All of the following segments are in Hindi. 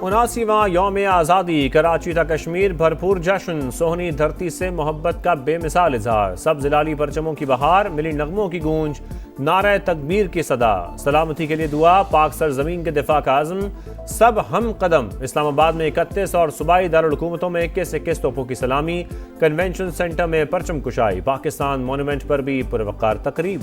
79वां यौम आज़ादी, कराची था कश्मीर, भरपूर जश्न, सोहनी धरती से मोहब्बत का बेमिसाल इजहार, सब जिलाली परचमों की बहार, मिली नगमों की गूंज, नारे तकबीर की सदा, सलामती के लिए दुआ, पाक सरजमीन के दिफा का आज़म, सब हम कदम। इस्लामाबाद में 31 और सूबाई दारुल हुकूमतों में 21 तोपों की सलामी, कन्वेंशन सेंटर में परचम कुशाई, पाकिस्तान मोनूमेंट पर भी पुरवकार तकरीब।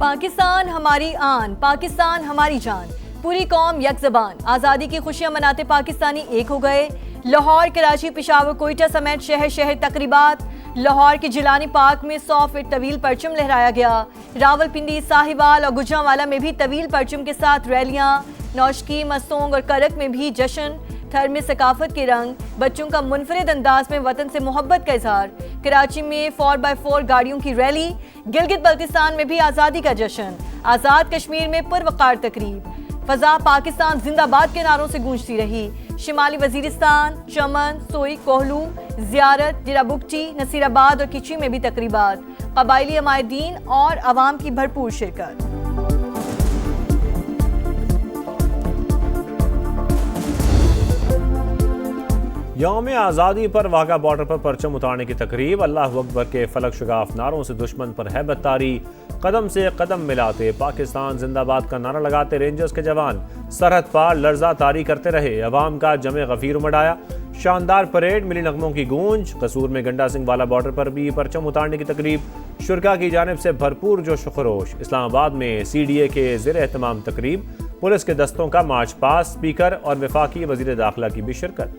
पाकिस्तान हमारी आन, पाकिस्तान हमारी जान, पूरी कौम यक ज़बान, आज़ादी की खुशियां मनाते पाकिस्तानी एक हो गए। लाहौर, कराची, पेशावर, कोयटा समेत शहर शहर तकरीबात। लाहौर के जिलानी पार्क में 100 फीट तवील परचम लहराया गया। रावलपिंडी, साहिवाल और गुजरांवाला में भी तवील परचम के साथ रैलियां। नौशकी, मस्तोंग और करक में भी जश्न, थर में सकाफत के रंग, बच्चों का मुनफरिद अंदाज में वतन से मोहब्बत का इजहार। कराची में 4x4 गाड़ियों की रैली। गिलगित बल्तिस्तान में भी आज़ादी का जश्न। आज़ाद कश्मीर में पुरवकार तकरीब। फजा पाकिस्तान जिंदाबाद के नारों से गूंजती रही। शिमाली वजीरिस्तान, चमन, सोई, कोहलू, जियारत, जिराबुगटी, नसीराबाद और किची में भी तकरीबात। कबायली अमायदीन और आवाम की भरपूर शिरकत। यौम आज़ादी पर वाघा बॉर्डर पर परचम उतारने की तकरीब, अल्लाह अकबर के फलक शगाफ नारों से दुश्मन पर हैबत तारी, कदम से कदम मिलाते पाकिस्तान जिंदाबाद का नारा लगाते रेंजर्स के जवान सरहद पार लर्जा तारी करते रहे। अवाम का जमे गफीर उमड़, शानदार परेड, मिली नगमों की गूंज। कसूर में गंडा सिंह वाला बॉर्डर पर भी परचम उतारने की तकरीब, शुरका की जानिब से भरपूर जोश खरोश। इस्लामाबाद में CDA के ज़ेर एहतमाम तकरीब, पुलिस के दस्तों का मार्च पास, स्पीकर और वफाकी वज़ीर दाखिला की भी शिरकत।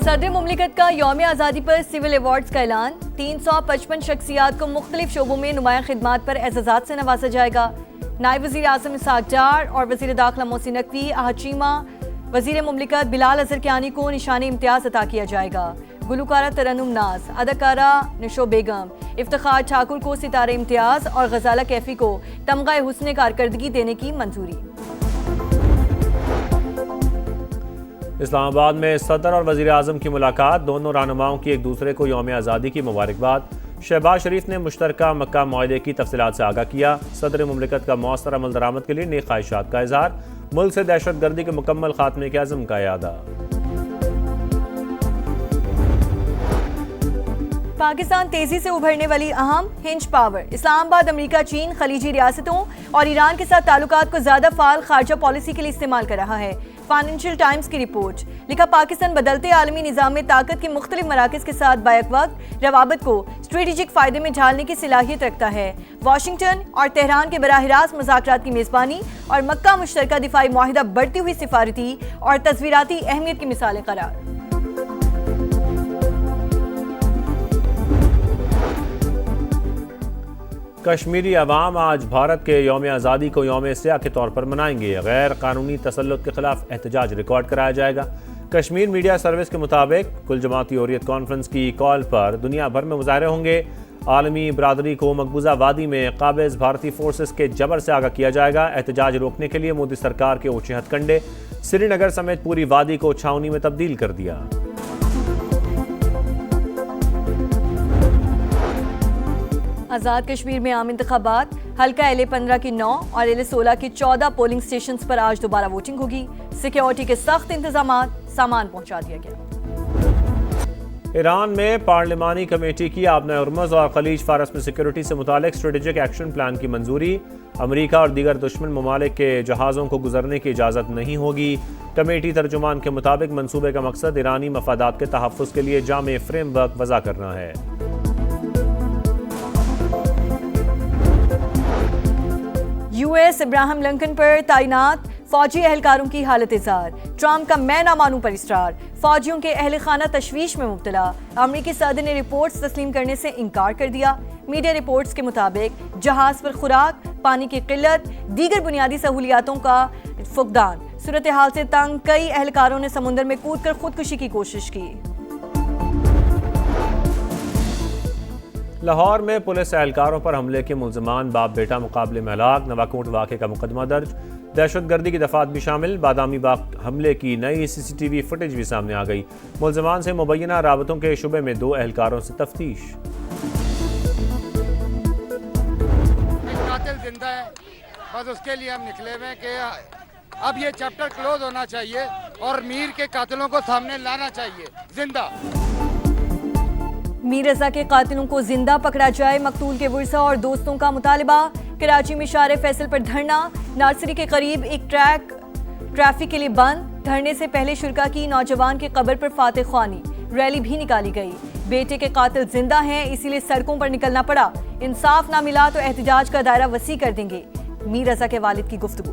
सदर मुमलिकत का यौम आज़ादी पर सिविल अवार्ड्स का ऐलान। 355 शख्सियात को मुख्तलिफ शोबों में नुमाया खिदमात पर एजाज़ात से नवाजा जाएगा। नायब वज़ीर आज़म इसहाक़ डार और वज़ीर दाखिला मोहसिन नकवी, आहचीमा, वज़ीर मुमलिकत बिलाल अज़हर कियानी को निशानी इम्तियाज़ अता किया जाएगा। गुलकारा तरन्नुम नाज, अदाकारा निशो बेगम, इफ्तिखार ठाकुर को सितारे इम्तियाज़ और गजाला कैफी को तमगा हुस्न कारकर्दगी देने की मंजूरी। इस्लामाबाद में सदर और वज़ीर आज़म की मुलाकात, दोनों रहनुमाओं की एक दूसरे को यौम आज़ादी की मुबारकबाद। शहबाज शरीफ ने मुश्तरका मक्का मुआहदे की तफसीलात से आगाह किया। सदर मुमलिकत का मौसर अमल दरामद के लिए नेक ख्वाहिशात का इजहार, मुल्क से दहशत गर्दी के मुकम्मल खात्मे के अज़म का यादा। पाकिस्तान तेजी से उभरने वाली अहम हिंज पावर। इस्लामाबाद अमेरिका, चीन, खलीजी रियासतों और ईरान के साथ ताल्लुकात को ज्यादा फाल खारजा पॉलिसी के लिए इस्तेमाल कर रहा है। फाइनेंशियल टाइम्स की रिपोर्ट। लिखा, पाकिस्तान बदलते आलमी निज़ाम में ताकत के मुख्तलिफ मराकज़ के साथ बैक वक्त रवाबत को स्ट्रेटेजिक फायदे में ढालने की सलाहियत रखता है। वाशिंगटन और तेहरान के बराह रास्त मुज़ाकरात की मेज़बानी और मक्का मुश्तरका दिफाई मुआहिदा बढ़ती हुई सिफारती और तस्वीराती अहमियत की मिसालें करार। कश्मीरी अवाम आज भारत के यौम आज़ादी को यौम स्याह के तौर पर मनाएंगे। गैर कानूनी तसल्लुत के खिलाफ एहतजाज रिकॉर्ड कराया जाएगा। कश्मीर मीडिया सर्विस के मुताबिक कुल जमाती हुर्रियत कॉन्फ्रेंस की कॉल पर दुनिया भर में मुजाहरे होंगे। आलमी बरादरी को मकबूजा वादी में काबिज भारतीय फोर्सेस के जबर से आगाह किया जाएगा। एहतजाज रोकने के लिए मोदी सरकार के ऊंचे हथकंडे, श्रीनगर समेत पूरी वादी को छावनी में तब्दील कर दिया। आज़ाद कश्मीर में आम इंतखाबात। हल्का LA-15 की 9 और LA-16 की 14 पोलिंग स्टेशंस पर आज दोबारा वोटिंग होगी। सिक्योरिटी के सख्त इंतजामात, सामान पहुंचा दिया गया। ईरान में पार्लिमानी कमेटी की आबना हुर्मुज़ और खलीज फारस में सिक्योरिटी से मुतालिक स्ट्रेटेजिक एक्शन प्लान की मंजूरी। अमेरिका और दीगर दुश्मन ममालिक के जहाज़ों को गुजरने की इजाज़त नहीं होगी। कमेटी तर्जुमान के मुताबिक मंसूबे का मकसद ईरानी मफादात के तहफ़्फ़ुज़ के लिए जामे फ्रेमवर्क वज़ा करना है। US इब्राहिम लिंकन पर तैनात फौजी एहलकारों की हालत-ए-ज़ार। ट्रंप का मैं ना मानूं पर इसरार। फौजियों के अहल खाना तशवीश में मुब्तला। अमरीकी सदर ने रिपोर्ट्स तस्लीम करने से इनकार कर दिया। मीडिया रिपोर्ट्स के मुताबिक जहाज पर खुराक, पानी की किल्लत, दीगर बुनियादी सहूलियातों का फुकदान। सूरत हाल से तंग कई एहलकारों ने समुद्र में कूदकर खुदकुशी की कोशिश की। लाहौर में पुलिस एहलकारों पर हमले के मुल्जमान बाप बेटा मुकाबले में हलाक, नवाकोट वाक़े का मुकदमा दर्ज। दहशतगर्दी की दफात भी शामिल, बादामी बाग हमले की नई CCTV फुटेज भी सामने आ गई। मुल्जमान से मुबैना राबतों के शुबे में 2 एहलकारों से तफ्तीश। कातिल जिंदा है, बस उसके लिए हम निकले हुए हैं कि अब ये चैप्टर क्लोज होना चाहिए और मीर के कातिलों को सामने लाना चाहिए जिंदा। मीर रजा के कातिलों को जिंदा पकड़ा जाए, मकतूल के वर्सा और दोस्तों का मुतालबा। कराची में शारे फैसल पर धरना, नर्सरी के करीब एक ट्रैफिक के लिए बंद। धरने से पहले शुरका की नौजवान के कब्र पर फातिह ख्वानी, रैली भी निकाली गई। बेटे के कातिल जिंदा हैं, इसीलिए सड़कों पर निकलना पड़ा। इंसाफ ना मिला तो एहतजाज का दायरा वसी कर देंगे, मीर रजा के वालिद की गुफ्तगू।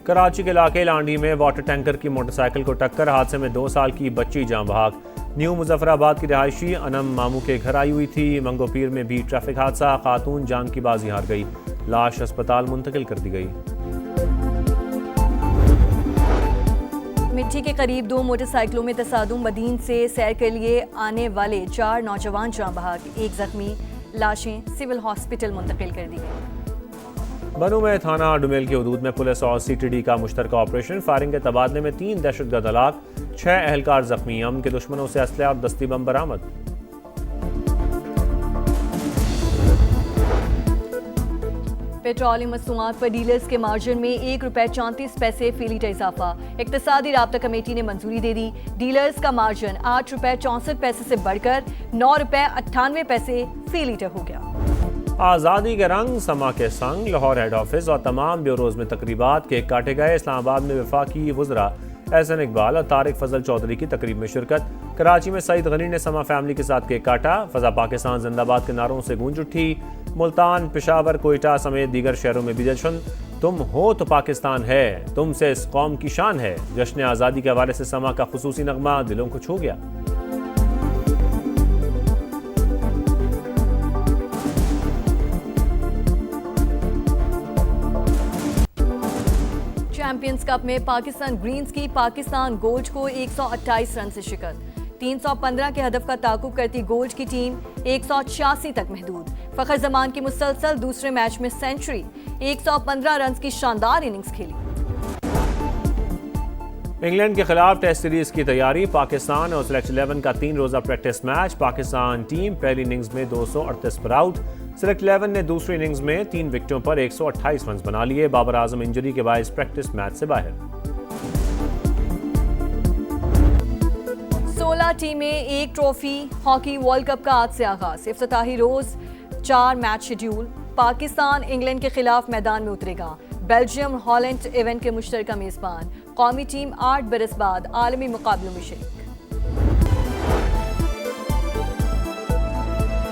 कराची के इलाके लांडी में वाटर टैंकर की मोटरसाइकिल को टक्कर, हादसे में 2 साल की बच्ची जान बहक। न्यू मुजफ्फराबाद की रिहायशी अनम मामू के घर आई हुई थी। मंगोपीर में भी ट्रैफिक हादसा, खातून जान की बाजी हार गई, लाश अस्पताल मुंतकिल कर दी गई। मिट्टी के करीब 2 मोटरसाइकिलों में तसादुम, मदीन से सैर के लिए आने वाले 4 नौजवान जान बहक, 1 जख्मी। लाशें सिविल हॉस्पिटल मुंतकिल कर दी गई। बनू में थाना डुमेल की हदूद में पुलिस और CTD का मुश्तरका ऑपरेशन, फायरिंग के तबादले में 3 दहशतगर्द हलाक, 6 एहलकार जख्मी। अमन के दुश्मनों से असलहा और दस्ती बम बरामद। पेट्रोलियम मसनूआत पर डीलर्स के मार्जिन में ₹1.34 फी लीटर इजाफा, इक्तसादी राब्ता कमेटी ने मंजूरी दे दी। डीलर्स का मार्जिन ₹8.64 से बढ़कर ₹9.98 फी लीटर हो गया। आज़ादी के रंग समा के संग लाहौर हेड ऑफिस और तमाम ब्यूरोज में तकरीबात, केक काटे गए। इस्लामाबाद में वफाकी वज़रा एहसन इकबाल और तारिक फजल चौधरी की तकरीब में शिरकत। कराची में सईद गनी ने समा फैमिली के साथ केक काटा। फजा पाकिस्तान जिंदाबाद के नारों से गूंज उठी। मुल्तान, पेशावर, कोयटा समेत दीगर शहरों में भी जश्न। तुम हो तो पाकिस्तान है, तुमसे इस कौम की शान है। जश्न आज़ादी के हवाले से समा का खुसूसी नगमा दिलों को छू गया। चैंपियंस कप में पाकिस्तान ग्रीन्स की पाकिस्तान गोल्ड को 128 रन से शिकस्त। 315 के हदफ का ताकुब करती गोल्ड की टीम 186 तक महदूद। फखर जमान की मुसलसल दूसरे मैच में सेंचुरी, 115 रन की शानदार इनिंग्स खेली। इंग्लैंड के खिलाफ टेस्ट सीरीज की तैयारी, पाकिस्तान और सिलेक्ट 11 का 3 रोजा प्रैक्टिस मैच। पाकिस्तान टीम पहली इनिंग्स में 238 पर आउट। सिलेक्ट 11 ने दूसरी इनिंग्स में 3 विकेटों पर 128 रन बना लिए। बाबर आजम इंजरी के बायस प्रैक्टिस मैच से बाहर। 16 टीमें, 1 ट्रॉफी। हॉकी वर्ल्ड कप का आज से आगाज, इफ्तिताही रोज 4 मैच शेड्यूल। पाकिस्तान इंग्लैंड के खिलाफ मैदान में उतरेगा। बेल्जियम हॉलैंड इवेंट के मुश्तरका मेजबान। कौमी टीम 8 बरस बाद आलमी मुकाबलों में शिरकत।